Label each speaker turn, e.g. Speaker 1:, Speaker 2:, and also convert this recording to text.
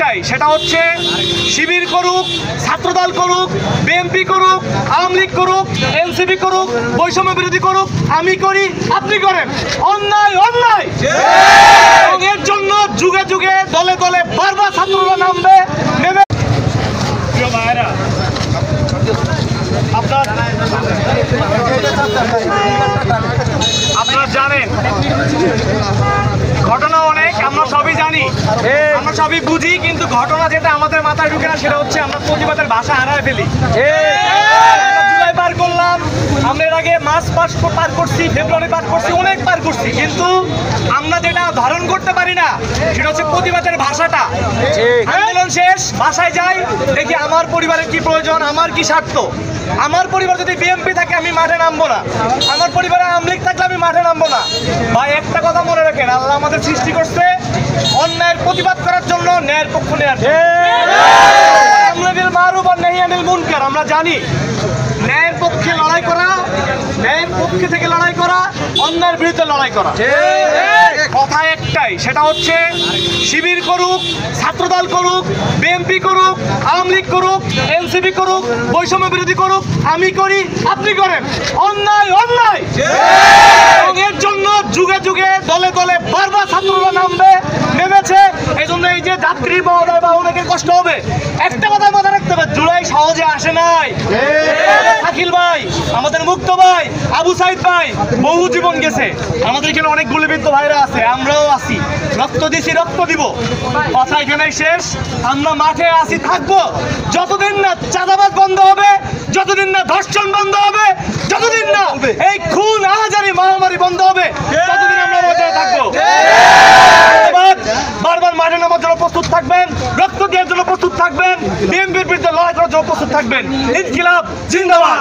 Speaker 1: একটাই, সেটা হচ্ছে শিবির করুক, ছাত্রদল করুক, বিএনপি করুক, আওয়ামী লীগ করুক, এনসিপি করুক, বৈষম্য বিরোধী করুক, আমি করি, আপনি করেন, অন্যায় অন্যায়। এবং এর জন্য যুগে যুগে দলে দলে বারবার ছাত্ররা নামবে। প্রিয় ভাইয়েরা, আপনারা জানেন ঘটনা অনেক, আমরা সবই জানি, আমরা সবই বুঝি, কিন্তু ঘটনা যেটা আমাদের মাথায় ঢুকে না সেটা হচ্ছে আমরা প্রতিবাদের ভাষা হারায় ফেলি। জুলাই পার করলাম, আমরা এর আগে মার্চ পার করছি, ফেব্রুয়ারি পার করছি, অনেক পার করছি, কিন্তু আমরা যেটা ধারণ করতে পারি না সেটা হচ্ছে প্রতিবাদের ভাষাটা। আন্দোলন শেষ, বাসায় যাই, দেখি আমার পরিবারের কি প্রয়োজন, আমার কি স্বার্থ। আমার পরিবার যদি বিএনপি থাকে আমি মাঠে নামবো না, আমার পরিবারে আওয়ামী লীগ থাকলে আমি মাঠে নামবো না। ভাই একটা কথা মনে রাখেন, আল্লাহ আমাদের সৃষ্টি করছে অন্যায়ের প্রতিবাদ করার জন্য, ন্যায়ের পক্ষ নেওয়ার জন্য। আমরা জানি ন্যায়ের পক্ষে লড়াই করা, ন্যায়ের পক্ষে থেকে লড়াই করা, অন্যায়ের বিরুদ্ধে লড়াই করা। কথা একটাই, সেটা হচ্ছে শিবির করুক, ছাত্রদল করুক, বিএনপি করুক, আওয়ামী লীগ করুক, এনসিপি করুক, বৈষম্য বিরোধী করুক, আমি করি, আপনি করেন, অন্যায় অন্যায়। এবং এর জন্য যুগে যুগে দলে দলে বারবার ছাত্ররা নামবে, নেমেছে। এই জন্য এই যে যাত্রী মহোদয় বা অনেকের কষ্ট হবে, একটা কথা মাথায় রাখতে হবে, জুলাই সহজে আসে নাই। শাকিল ভাই, আমাদের মুক্ত ভাই, আবু সাইদ ভাই, বহু জীবন গেছে। আমাদের এখানে অনেক গুলিবিদ্ধ ভাইরা আছে, আমরাও আছি, রক্ত দিছি, রক্ত দিব। কথা এখানেই শেষ। আমরা মাঠে আছি, থাকবো যতদিন না চাঁদাবাজ বন্ধ হবে, যতদিন না ধর্ষণ বন্ধ হবে, যতদিন না এই খুন আহাজারি মহামারী বন্ধ হবে, ততদিন আমরা মাঠে থাকবো। বারবার মাঠে নামার জন্য প্রস্তুত থাকবেন, রক্ত দেওয়ার জন্য প্রস্তুত থাকবেন, বিএনপির বিরুদ্ধে লড়াই করার জন্য প্রস্তুত থাকবেন। ইনকিলাব জিন্দাবাদ।